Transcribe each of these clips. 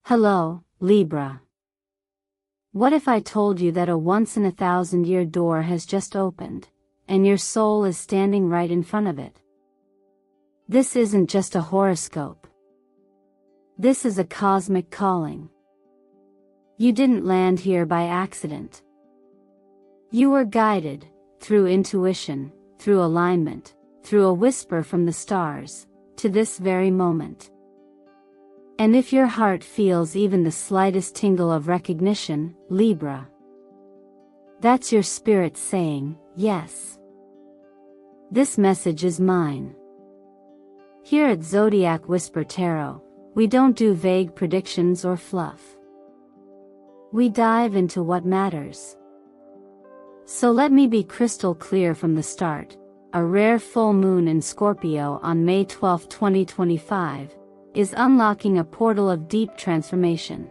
Hello, Libra. What if I told you that a once-in-a-thousand-year door has just opened, and your soul is standing right in front of it? This isn't just a horoscope. This is a cosmic calling. You didn't land here by accident. You were guided, through intuition, through alignment, through a whisper from the stars, to this very moment. And if your heart feels even the slightest tingle of recognition, Libra, that's your spirit saying, yes. This message is mine. Here at Zodiac Whisper Tarot, we don't do vague predictions or fluff. We dive into what matters. So let me be crystal clear from the start. A rare full moon in Scorpio on May 12, 2025, is unlocking a portal of deep transformation.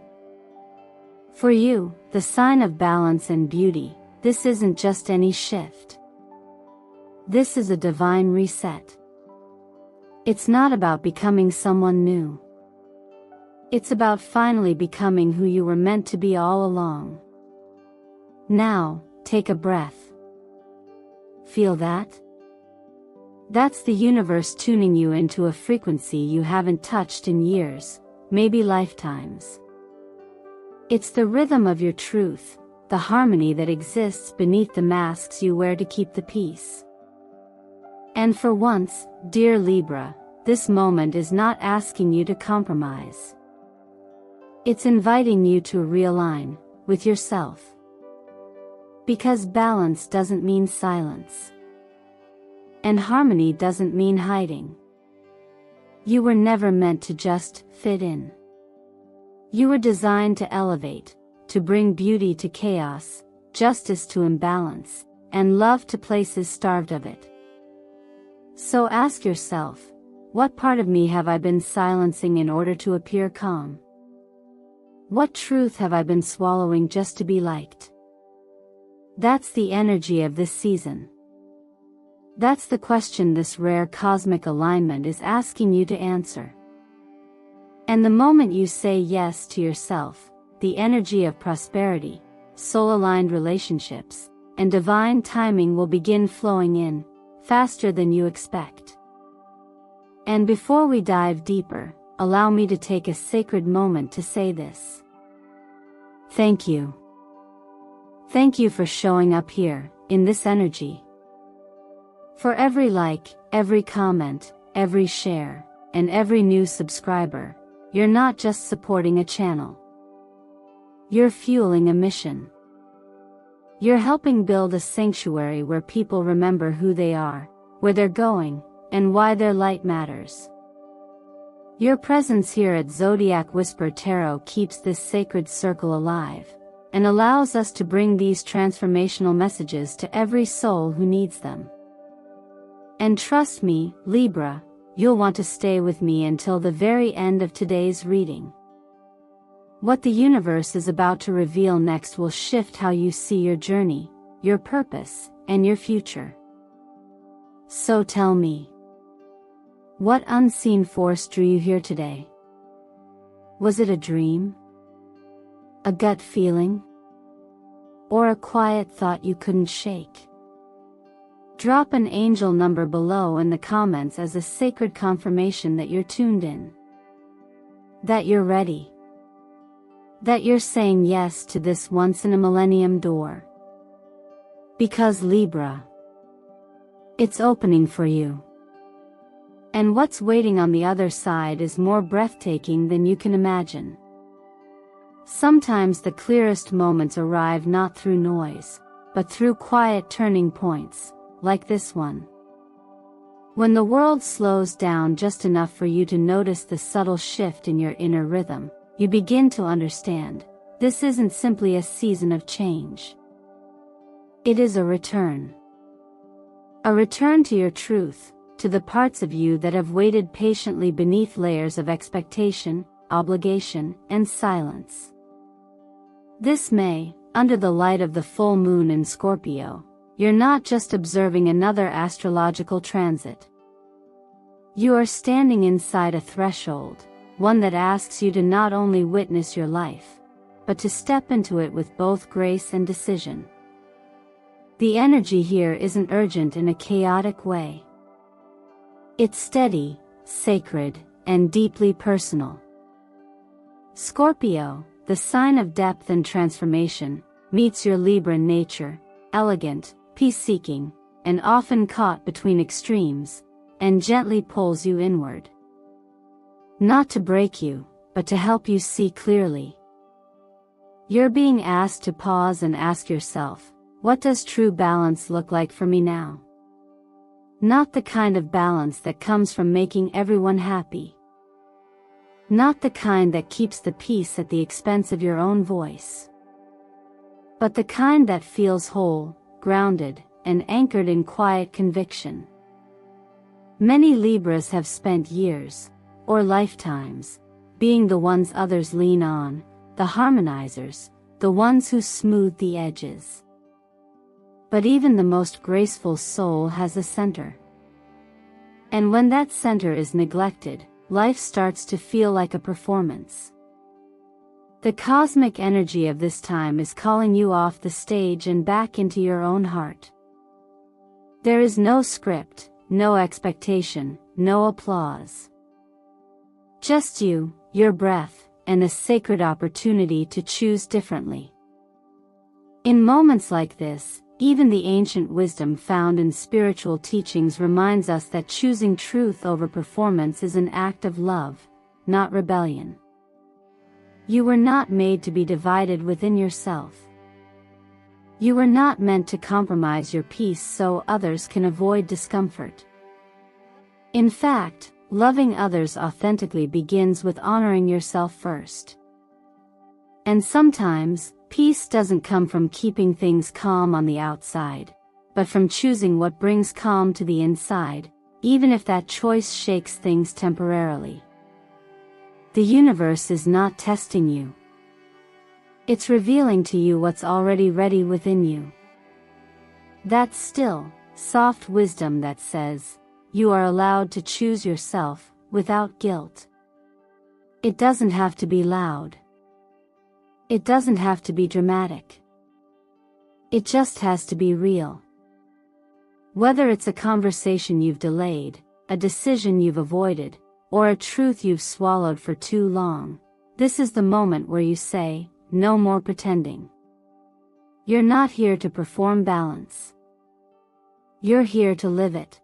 For you, the sign of balance and beauty, this isn't just any shift. This is a divine reset. It's not about becoming someone new. It's about finally becoming who you were meant to be all along. Now, take a breath. Feel that? That's the universe tuning you into a frequency you haven't touched in years, maybe lifetimes. It's the rhythm of your truth, the harmony that exists beneath the masks you wear to keep the peace. And for once, dear Libra, this moment is not asking you to compromise. It's inviting you to realign with yourself. Because balance doesn't mean silence. And harmony doesn't mean hiding. You were never meant to just fit in. You were designed to elevate, to bring beauty to chaos, justice to imbalance, and love to places starved of it. So ask yourself, what part of me have I been silencing in order to appear calm? What truth have I been swallowing just to be liked? That's the energy of this season. That's the question this rare cosmic alignment is asking you to answer. And the moment you say yes to yourself, the energy of prosperity, soul-aligned relationships, and divine timing will begin flowing in, faster than you expect. And before we dive deeper, allow me to take a sacred moment to say this. Thank you. Thank you for showing up here, in this energy. For every like, every comment, every share, and every new subscriber, you're not just supporting a channel. You're fueling a mission. You're helping build a sanctuary where people remember who they are, where they're going, and why their light matters. Your presence here at Zodiac Whisper Tarot keeps this sacred circle alive, and allows us to bring these transformational messages to every soul who needs them. And trust me, Libra, you'll want to stay with me until the very end of today's reading. What the universe is about to reveal next will shift how you see your journey, your purpose, and your future. So tell me, what unseen force drew you here today? Was it a dream? A gut feeling? Or a quiet thought you couldn't shake? Drop an angel number below in the comments as a sacred confirmation that you're tuned in. That you're ready. That you're saying yes to this once-in-a-millennium door. Because Libra, it's opening for you. And what's waiting on the other side is more breathtaking than you can imagine. Sometimes the clearest moments arrive not through noise, but through quiet turning points, like this one. When the world slows down just enough for you to notice the subtle shift in your inner rhythm, you begin to understand, this isn't simply a season of change. It is a return. A return to your truth, to the parts of you that have waited patiently beneath layers of expectation, obligation, and silence. This May, under the light of the full moon in Scorpio, you're not just observing another astrological transit. You are standing inside a threshold, one that asks you to not only witness your life, but to step into it with both grace and decision. The energy here isn't urgent in a chaotic way. It's steady, sacred, and deeply personal. Scorpio, the sign of depth and transformation, meets your Libra nature, elegant, peace-seeking, and often caught between extremes, and gently pulls you inward. Not to break you, but to help you see clearly. You're being asked to pause and ask yourself, what does true balance look like for me now? Not the kind of balance that comes from making everyone happy. Not the kind that keeps the peace at the expense of your own voice. But the kind that feels whole, grounded, and anchored in quiet conviction. Many Libras have spent years, or lifetimes, being the ones others lean on, the harmonizers, the ones who smooth the edges. But even the most graceful soul has a center. And when that center is neglected, life starts to feel like a performance. The cosmic energy of this time is calling you off the stage and back into your own heart. There is no script, no expectation, no applause. Just you, your breath, and a sacred opportunity to choose differently. In moments like this, even the ancient wisdom found in spiritual teachings reminds us that choosing truth over performance is an act of love, not rebellion. You were not made to be divided within yourself. You were not meant to compromise your peace so others can avoid discomfort. In fact, loving others authentically begins with honoring yourself first. And sometimes, peace doesn't come from keeping things calm on the outside, but from choosing what brings calm to the inside, even if that choice shakes things temporarily. The universe is not testing you. It's revealing to you what's already ready within you. That still, soft wisdom that says, you are allowed to choose yourself, without guilt. It doesn't have to be loud. It doesn't have to be dramatic. It just has to be real. Whether it's a conversation you've delayed, a decision you've avoided, or a truth you've swallowed for too long, this is the moment where you say, no more pretending. You're not here to perform balance. You're here to live it.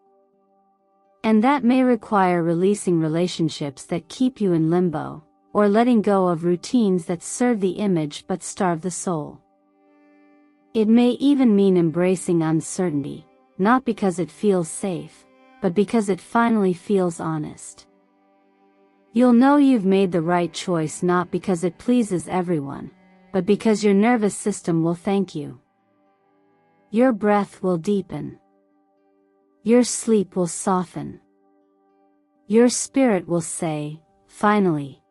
And that may require releasing relationships that keep you in limbo, or letting go of routines that serve the image but starve the soul. It may even mean embracing uncertainty, not because it feels safe, but because it finally feels honest. You'll know you've made the right choice not because it pleases everyone, but because your nervous system will thank you. Your breath will deepen. Your sleep will soften. Your spirit will say, finally.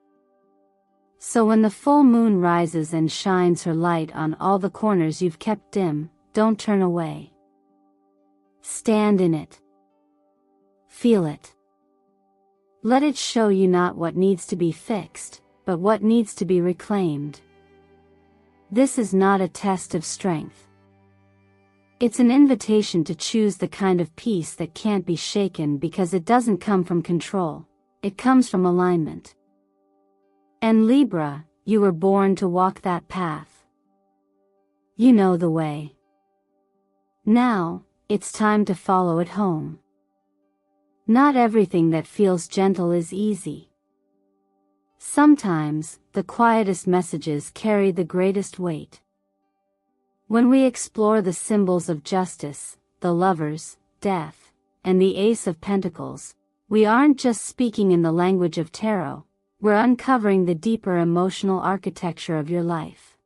So when the full moon rises and shines her light on all the corners you've kept dim, don't turn away. Stand in it. Feel it. Let it show you not what needs to be fixed, but what needs to be reclaimed. This is not a test of strength. It's an invitation to choose the kind of peace that can't be shaken because it doesn't come from control, it comes from alignment. And Libra, you were born to walk that path. You know the way. Now, it's time to follow it home. Not everything that feels gentle is easy. Sometimes, the quietest messages carry the greatest weight. When we explore the symbols of justice, the lovers, death, and the Ace of Pentacles, we aren't just speaking in the language of tarot, we're uncovering the deeper emotional architecture of your life.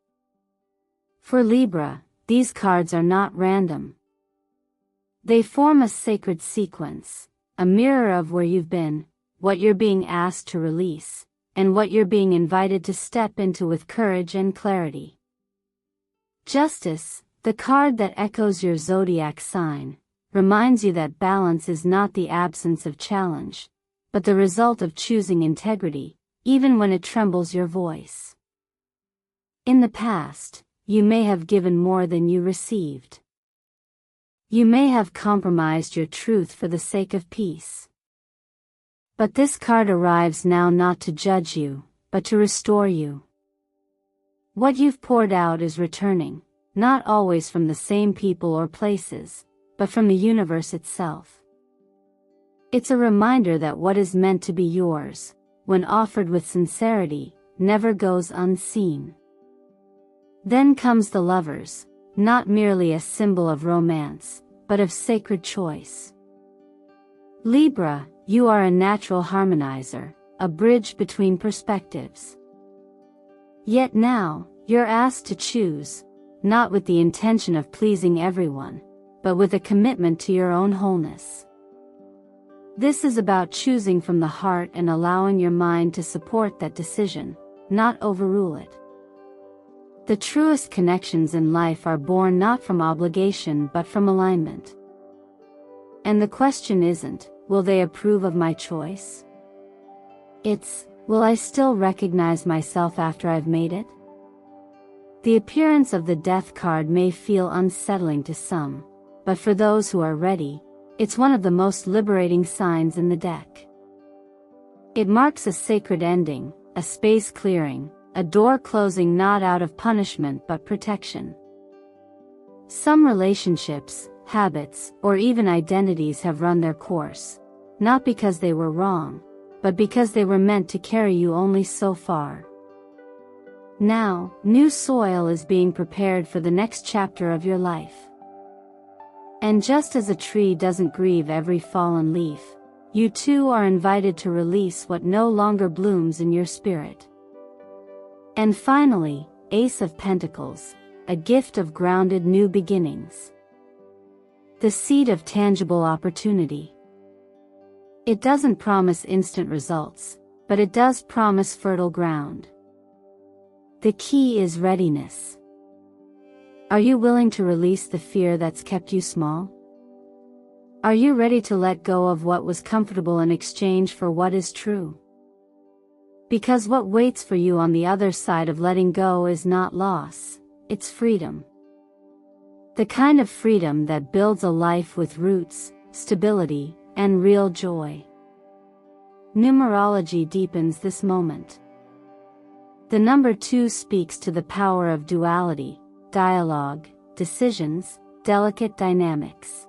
For Libra, these cards are not random. They form a sacred sequence, a mirror of where you've been, what you're being asked to release, and what you're being invited to step into with courage and clarity. Justice, the card that echoes your zodiac sign, reminds you that balance is not the absence of challenge, but the result of choosing integrity, even when it trembles your voice. In the past, you may have given more than you received. You may have compromised your truth for the sake of peace. But this card arrives now not to judge you, but to restore you. What you've poured out is returning, not always from the same people or places, but from the universe itself. It's a reminder that what is meant to be yours, when offered with sincerity, never goes unseen. Then comes the Lovers, not merely a symbol of romance, but of sacred choice. Libra, you are a natural harmonizer, a bridge between perspectives. Yet now, you're asked to choose, not with the intention of pleasing everyone, but with a commitment to your own wholeness. This is about choosing from the heart and allowing your mind to support that decision, not overrule it. The truest connections in life are born not from obligation but from alignment. And the question isn't, will they approve of my choice? It's, will I still recognize myself after I've made it? The appearance of the Death card may feel unsettling to some, but for those who are ready, it's one of the most liberating signs in the deck. It marks a sacred ending, a space clearing, a door closing not out of punishment but protection. Some relationships, habits, or even identities have run their course, not because they were wrong, but because they were meant to carry you only so far. Now, new soil is being prepared for the next chapter of your life. And just as a tree doesn't grieve every fallen leaf, you too are invited to release what no longer blooms in your spirit. And finally, Ace of Pentacles, a gift of grounded new beginnings. The seed of tangible opportunity. It doesn't promise instant results, but it does promise fertile ground. The key is readiness. Are you willing to release the fear that's kept you small? Are you ready to let go of what was comfortable in exchange for what is true? Because what waits for you on the other side of letting go is not loss, it's freedom. The kind of freedom that builds a life with roots, stability, and real joy. Numerology deepens this moment. The number 2 speaks to the power of duality, dialogue, decisions, delicate dynamics.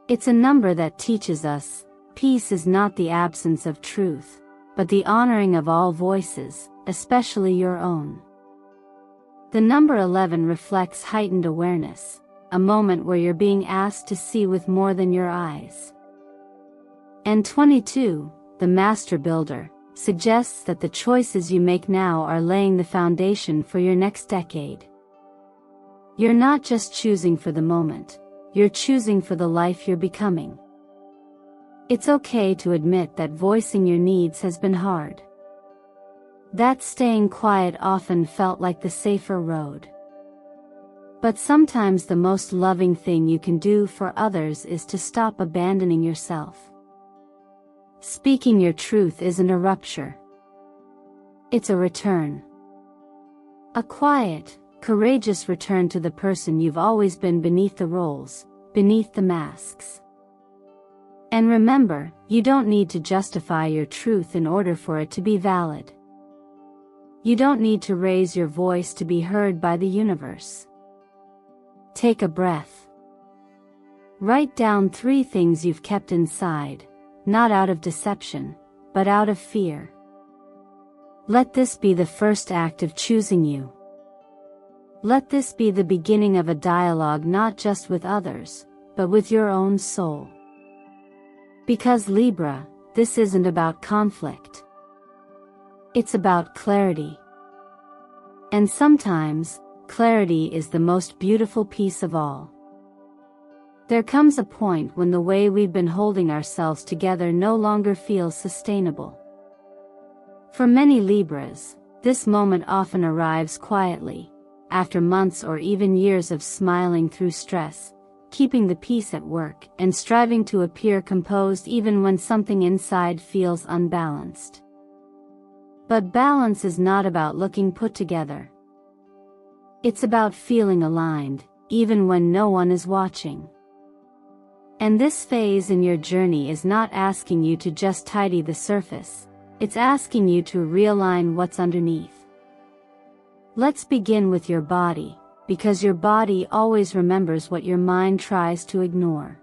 It's a number that teaches us, peace is not the absence of truth, but the honoring of all voices, especially your own. The number 11 reflects heightened awareness, a moment where you're being asked to see with more than your eyes. And 22, the Master Builder, suggests that the choices you make now are laying the foundation for your next decade. You're not just choosing for the moment, you're choosing for the life you're becoming. It's okay to admit that voicing your needs has been hard. That staying quiet often felt like the safer road. But sometimes the most loving thing you can do for others is to stop abandoning yourself. Speaking your truth isn't a rupture. It's a return. A quiet, courageous return to the person you've always been beneath the roles, beneath the masks. And remember, you don't need to justify your truth in order for it to be valid. You don't need to raise your voice to be heard by the universe. Take a breath. Write down 3 things you've kept inside, not out of deception, but out of fear. Let this be the first act of choosing you. Let this be the beginning of a dialogue not just with others, but with your own soul. Because Libra, this isn't about conflict. It's about clarity. And sometimes, clarity is the most beautiful piece of all. There comes a point when the way we've been holding ourselves together no longer feels sustainable. For many Libras, this moment often arrives quietly, after months or even years of smiling through stress, keeping the peace at work, and striving to appear composed even when something inside feels unbalanced. But balance is not about looking put together. It's about feeling aligned, even when no one is watching. And this phase in your journey is not asking you to just tidy the surface, it's asking you to realign what's underneath. Let's begin with your body, because your body always remembers what your mind tries to ignore.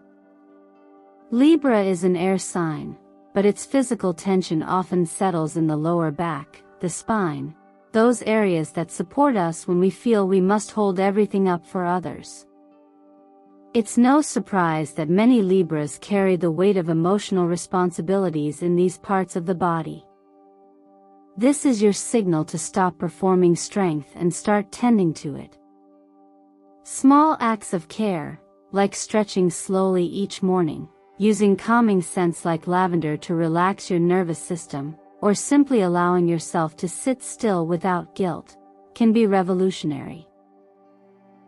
Libra is an air sign, but its physical tension often settles in the lower back, the spine, those areas that support us when we feel we must hold everything up for others. It's no surprise that many Libras carry the weight of emotional responsibilities in these parts of the body. This is your signal to stop performing strength and start tending to it. Small acts of care, like stretching slowly each morning, using calming scents like lavender to relax your nervous system, or simply allowing yourself to sit still without guilt, can be revolutionary.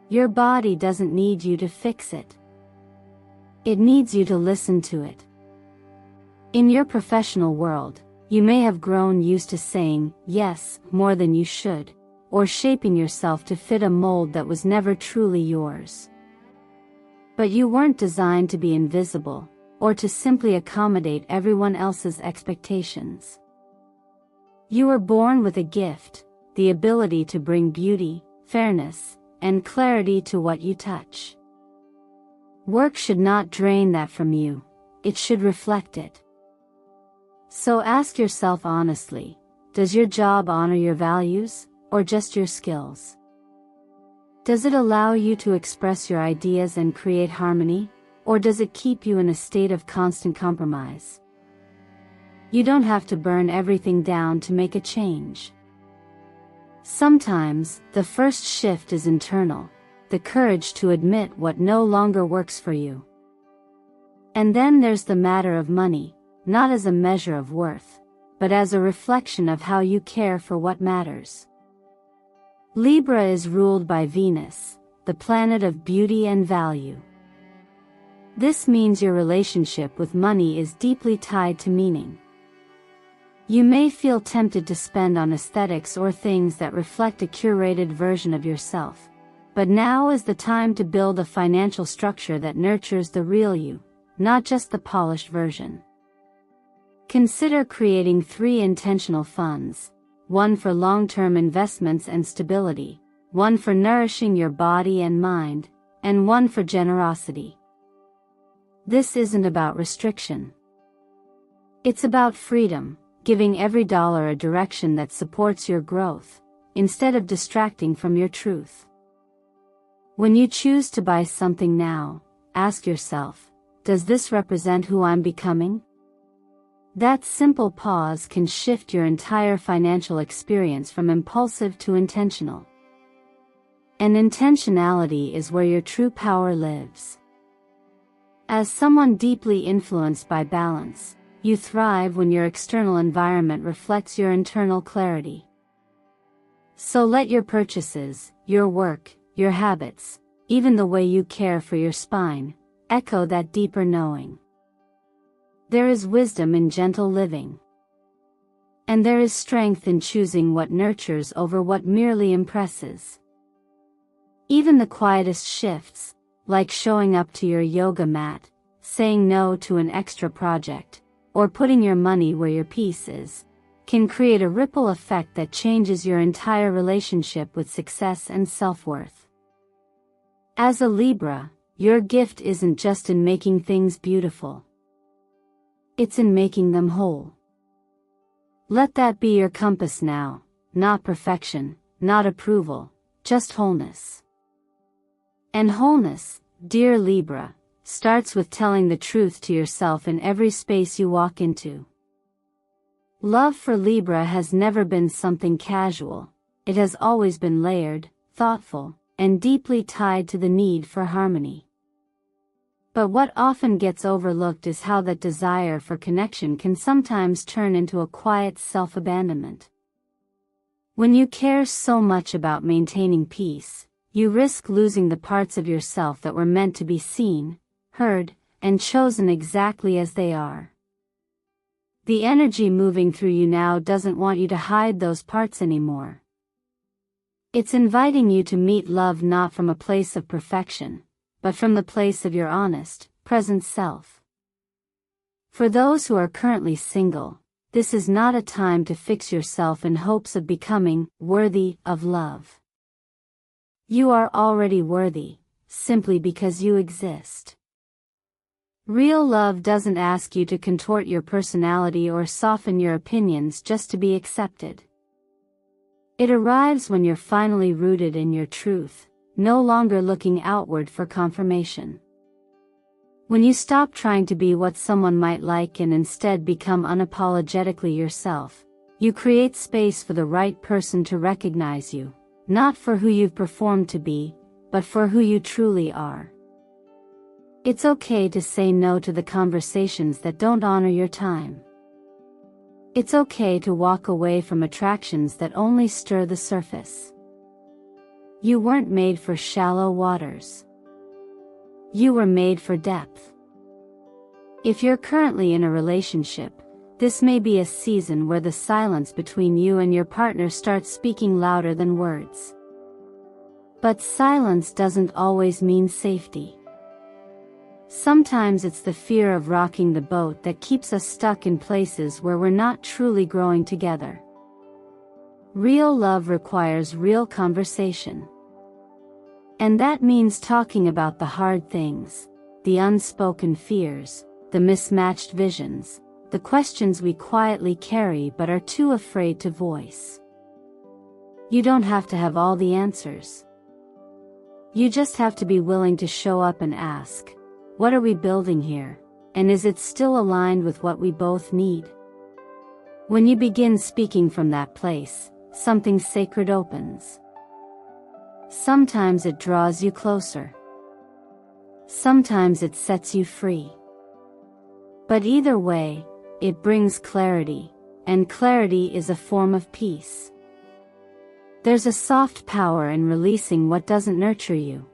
Your body doesn't need you to fix it. It needs you to listen to it. In your professional world, you may have grown used to saying yes more than you should, or shaping yourself to fit a mold that was never truly yours. But you weren't designed to be invisible, or to simply accommodate everyone else's expectations. You were born with a gift, the ability to bring beauty, fairness, and clarity to what you touch. Work should not drain that from you, it should reflect it. So ask yourself honestly, does your job honor your values, or just your skills? Does it allow you to express your ideas and create harmony, or does it keep you in a state of constant compromise? You don't have to burn everything down to make a change. Sometimes, the first shift is internal, the courage to admit what no longer works for you. And then there's the matter of money, not as a measure of worth, but as a reflection of how you care for what matters. Libra is ruled by Venus, the planet of beauty and value. This means your relationship with money is deeply tied to meaning. You may feel tempted to spend on aesthetics or things that reflect a curated version of yourself, but now is the time to build a financial structure that nurtures the real you, not just the polished version. Consider creating 3 intentional funds, one for long-term investments and stability, one for nourishing your body and mind, and one for generosity. This isn't about restriction. It's about freedom, giving every dollar a direction that supports your growth, instead of distracting from your truth. When you choose to buy something now, ask yourself, does this represent who I'm becoming? That simple pause can shift your entire financial experience from impulsive to intentional. And intentionality is where your true power lives. As someone deeply influenced by balance, you thrive when your external environment reflects your internal clarity. So let your purchases, your work, your habits, even the way you care for your spine, echo that deeper knowing. There is wisdom in gentle living. And there is strength in choosing what nurtures over what merely impresses. Even the quietest shifts, like showing up to your yoga mat, saying no to an extra project, or putting your money where your peace is, can create a ripple effect that changes your entire relationship with success and self-worth. As a Libra, your gift isn't just in making things beautiful. It's in making them whole. Let that be your compass now, not perfection, not approval, just wholeness. And wholeness, dear Libra, starts with telling the truth to yourself in every space you walk into. Love for Libra has never been something casual, it has always been layered, thoughtful, and deeply tied to the need for harmony. But what often gets overlooked is how that desire for connection can sometimes turn into a quiet self-abandonment. When you care so much about maintaining peace, you risk losing the parts of yourself that were meant to be seen, heard, and chosen exactly as they are. The energy moving through you now doesn't want you to hide those parts anymore. It's inviting you to meet love not from a place of perfection, but from the place of your honest, present self. For those who are currently single, this is not a time to fix yourself in hopes of becoming worthy of love. You are already worthy, simply because you exist. Real love doesn't ask you to contort your personality or soften your opinions just to be accepted. It arrives when you're finally rooted in your truth, no longer looking outward for confirmation. When you stop trying to be what someone might like and instead become unapologetically yourself, you create space for the right person to recognize you, not for who you've performed to be, but for who you truly are. It's okay to say no to the conversations that don't honor your time. It's okay to walk away from attractions that only stir the surface. You weren't made for shallow waters. You were made for depth. If you're currently in a relationship, this may be a season where the silence between you and your partner starts speaking louder than words. But silence doesn't always mean safety. Sometimes it's the fear of rocking the boat that keeps us stuck in places where we're not truly growing together. Real love requires real conversation. And that means talking about the hard things, the unspoken fears, the mismatched visions, the questions we quietly carry but are too afraid to voice. You don't have to have all the answers. You just have to be willing to show up and ask, what are we building here, and is it still aligned with what we both need? When you begin speaking from that place, something sacred opens. Sometimes it draws you closer. Sometimes it sets you free. But either way, it brings clarity, and clarity is a form of peace. There's a soft power in releasing what doesn't nurture you.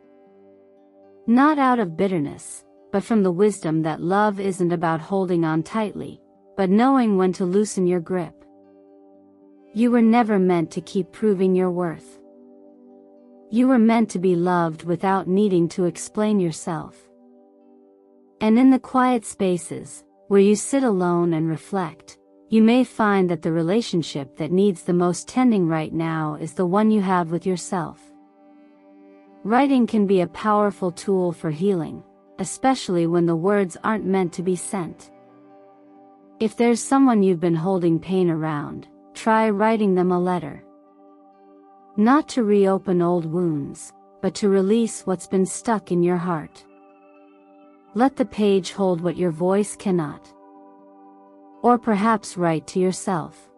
Not out of bitterness, but from the wisdom that love isn't about holding on tightly, but knowing when to loosen your grip. You were never meant to keep proving your worth. You were meant to be loved without needing to explain yourself. And in the quiet spaces, where you sit alone and reflect, you may find that the relationship that needs the most tending right now is the one you have with yourself. Writing can be a powerful tool for healing, especially when the words aren't meant to be sent. If there's someone you've been holding pain around, try writing them a letter. Not to reopen old wounds, but to release what's been stuck in your heart. Let the page hold what your voice cannot. Or perhaps write to yourself.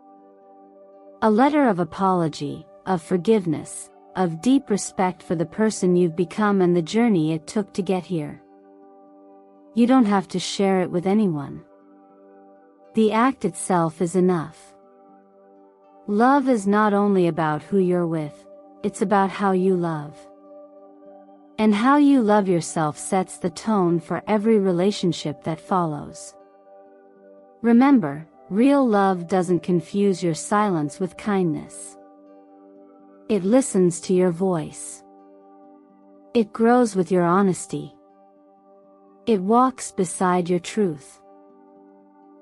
A letter of apology, of forgiveness, of deep respect for the person you've become and the journey it took to get here. You don't have to share it with anyone. The act itself is enough. Love is not only about who you're with, it's about how you love. And how you love yourself sets the tone for every relationship that follows. Remember, real love doesn't confuse your silence with kindness. It listens to your voice. It grows with your honesty. It walks beside your truth.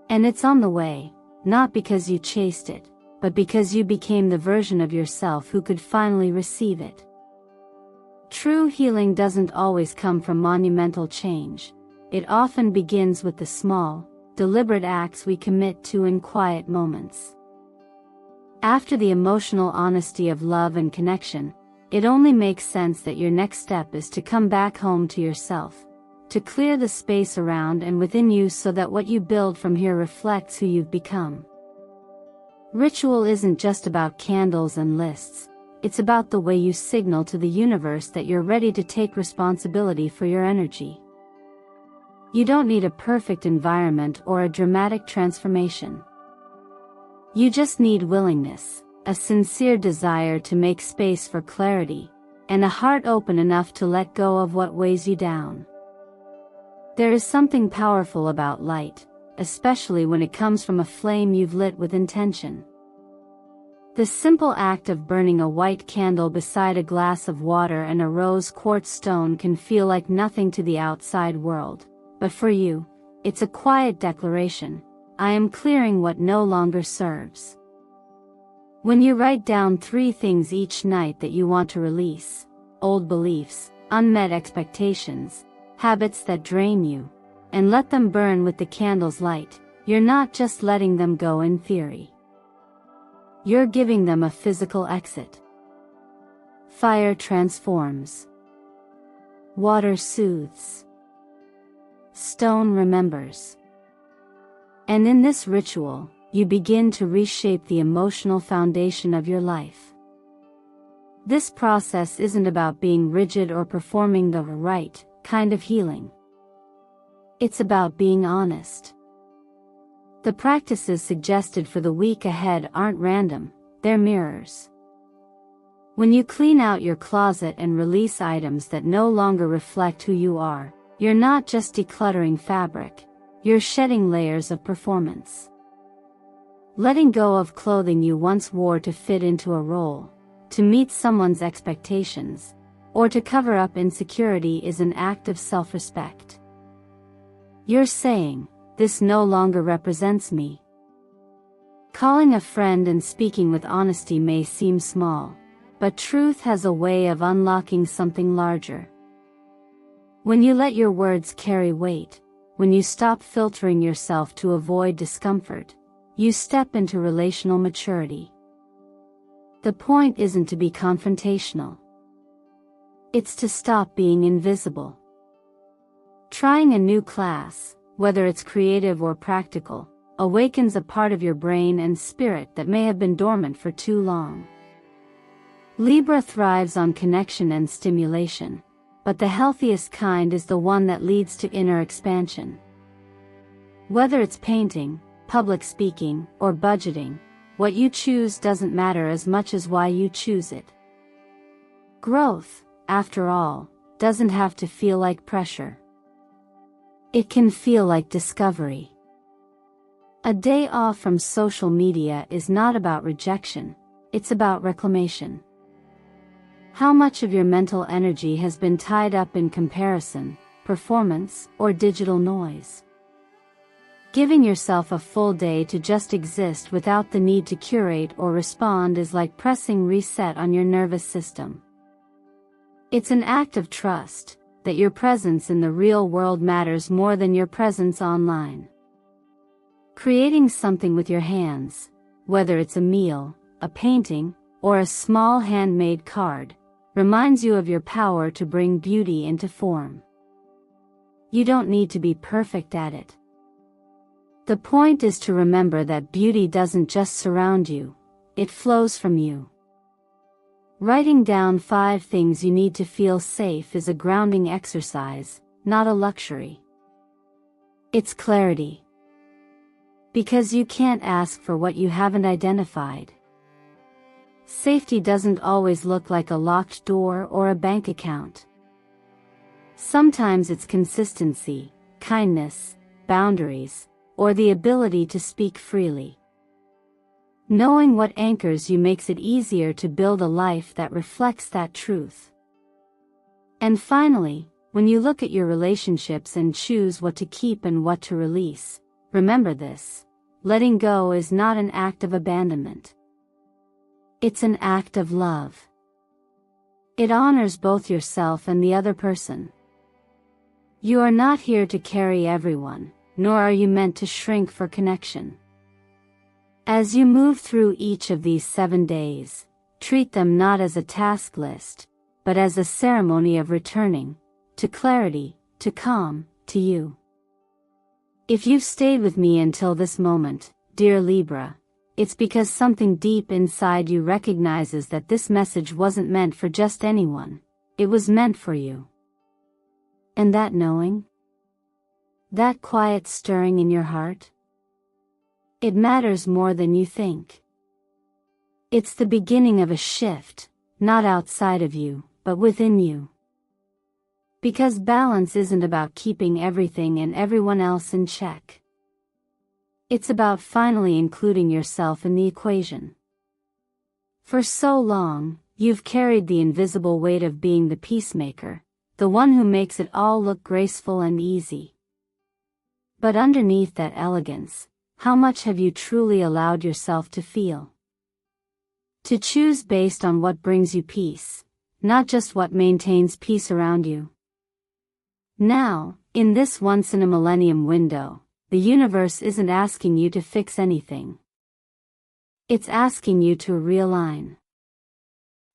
And it's on the way, not because you chased it, but because you became the version of yourself who could finally receive it. True healing doesn't always come from monumental change. It often begins with the small, deliberate acts we commit to in quiet moments. After the emotional honesty of love and connection, it only makes sense that your next step is to come back home to yourself, to clear the space around and within you so that what you build from here reflects who you've become. Ritual isn't just about candles and lists, it's about the way you signal to the universe that you're ready to take responsibility for your energy. You don't need a perfect environment or a dramatic transformation. You just need willingness, a sincere desire to make space for clarity, and a heart open enough to let go of what weighs you down. There is something powerful about light, especially when it comes from a flame you've lit with intention. The simple act of burning a white candle beside a glass of water and a rose quartz stone can feel like nothing to the outside world, but for you, it's a quiet declaration: I am clearing what no longer serves. When you write down 3 things each night that you want to release: old beliefs, unmet expectations, habits that drain you, and let them burn with the candle's light, you're not just letting them go in theory. You're giving them a physical exit. Fire transforms. Water soothes. Stone remembers. And in this ritual, you begin to reshape the emotional foundation of your life. This process isn't about being rigid or performing the right kind of healing. It's about being honest. The practices suggested for the week ahead aren't random, they're mirrors. When you clean out your closet and release items that no longer reflect who you are, you're not just decluttering fabric, you're shedding layers of performance. Letting go of clothing you once wore to fit into a role, to meet someone's expectations, or to cover up insecurity is an act of self-respect. You're saying, "This no longer represents me." Calling a friend and speaking with honesty may seem small, but truth has a way of unlocking something larger. When you let your words carry weight, when you stop filtering yourself to avoid discomfort, you step into relational maturity. The point isn't to be confrontational. It's to stop being invisible. Trying a new class, whether it's creative or practical, awakens a part of your brain and spirit that may have been dormant for too long. Libra thrives on connection and stimulation, but the healthiest kind is the one that leads to inner expansion. Whether it's painting, public speaking, or budgeting, what you choose doesn't matter as much as why you choose it. Growth, after all, doesn't have to feel like pressure. It can feel like discovery. A day off from social media is not about rejection, it's about reclamation. How much of your mental energy has been tied up in comparison, performance, or digital noise? Giving yourself a full day to just exist without the need to curate or respond is like pressing reset on your nervous system. It's an act of trust that your presence in the real world matters more than your presence online. Creating something with your hands, whether it's a meal, a painting, or a small handmade card, reminds you of your power to bring beauty into form. You don't need to be perfect at it. The point is to remember that beauty doesn't just surround you, it flows from you. Writing down 5 things you need to feel safe is a grounding exercise, not a luxury. It's clarity. Because you can't ask for what you haven't identified. Safety doesn't always look like a locked door or a bank account. Sometimes it's consistency, kindness, boundaries, or the ability to speak freely. Knowing what anchors you makes it easier to build a life that reflects that truth. And finally, when you look at your relationships and choose what to keep and what to release, remember this: letting go is not an act of abandonment. It's an act of love. It honors both yourself and the other person. You are not here to carry everyone, nor are you meant to shrink for connection. As you move through each of these 7 days, treat them not as a task list, but as a ceremony of returning to clarity, to calm, to you. If you've stayed with me until this moment, dear Libra, it's because something deep inside you recognizes that this message wasn't meant for just anyone, it was meant for you. And that knowing? That quiet stirring in your heart? It matters more than you think. It's the beginning of a shift, not outside of you, but within you. Because balance isn't about keeping everything and everyone else in check. It's about finally including yourself in the equation. For so long, you've carried the invisible weight of being the peacemaker, the one who makes it all look graceful and easy. But underneath that elegance, how much have you truly allowed yourself to feel? To choose based on what brings you peace, not just what maintains peace around you. Now, in this once-in-a-millennium window, the universe isn't asking you to fix anything. It's asking you to realign.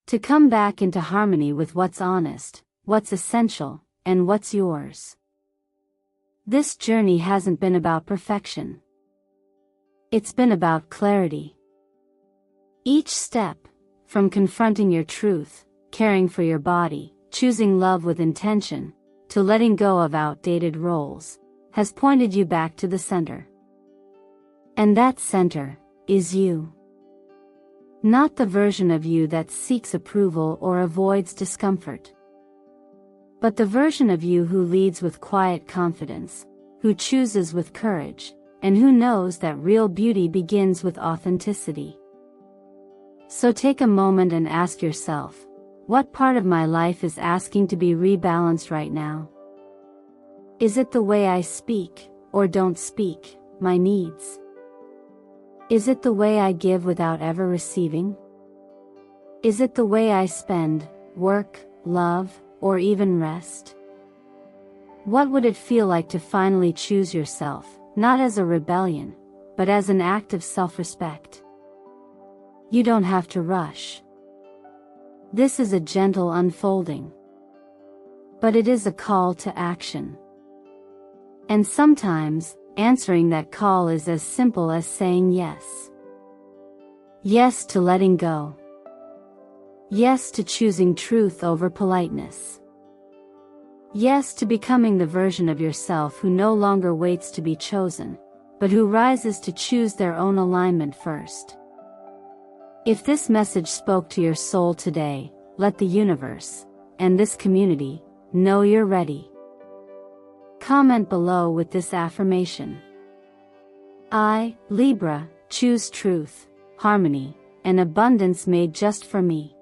To come back into harmony with what's honest, what's essential, and what's yours. This journey hasn't been about perfection. It's been about clarity. Each step, from confronting your truth, caring for your body, choosing love with intention, to letting go of outdated roles, has pointed you back to the center. And that center is you. Not the version of you that seeks approval or avoids discomfort. But the version of you who leads with quiet confidence, who chooses with courage, and who knows that real beauty begins with authenticity. So take a moment and ask yourself, what part of my life is asking to be rebalanced right now? Is it the way I speak, or don't speak, my needs? Is it the way I give without ever receiving? Is it the way I spend, work, love, or even rest? What would it feel like to finally choose yourself, not as a rebellion, but as an act of self-respect? You don't have to rush. This is a gentle unfolding. But it is a call to action. And sometimes, answering that call is as simple as saying yes. Yes to letting go. Yes to choosing truth over politeness. Yes to becoming the version of yourself who no longer waits to be chosen, but who rises to choose their own alignment first. If this message spoke to your soul today, let the universe, and this community, know you're ready. Comment below with this affirmation. I, Libra, choose truth, harmony, and abundance made just for me.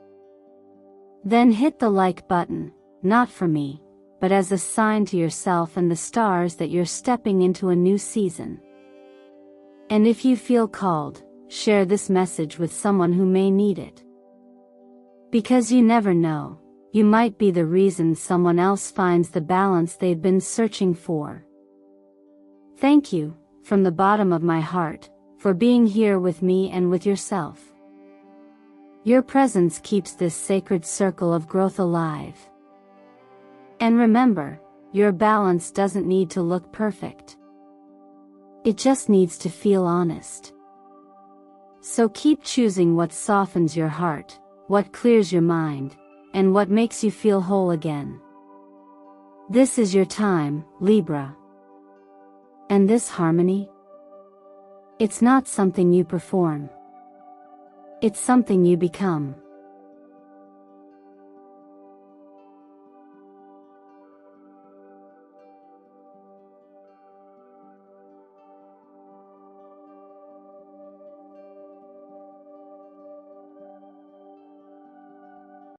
Then hit the like button, not for me, but as a sign to yourself and the stars that you're stepping into a new season. And if you feel called, share this message with someone who may need it. Because you never know, you might be the reason someone else finds the balance they've been searching for. Thank you, from the bottom of my heart, for being here with me and with yourself. Your presence keeps this sacred circle of growth alive. And remember, your balance doesn't need to look perfect. It just needs to feel honest. So keep choosing what softens your heart, what clears your mind, and what makes you feel whole again. This is your time, Libra. And this harmony? It's not something you perform. It's something you become.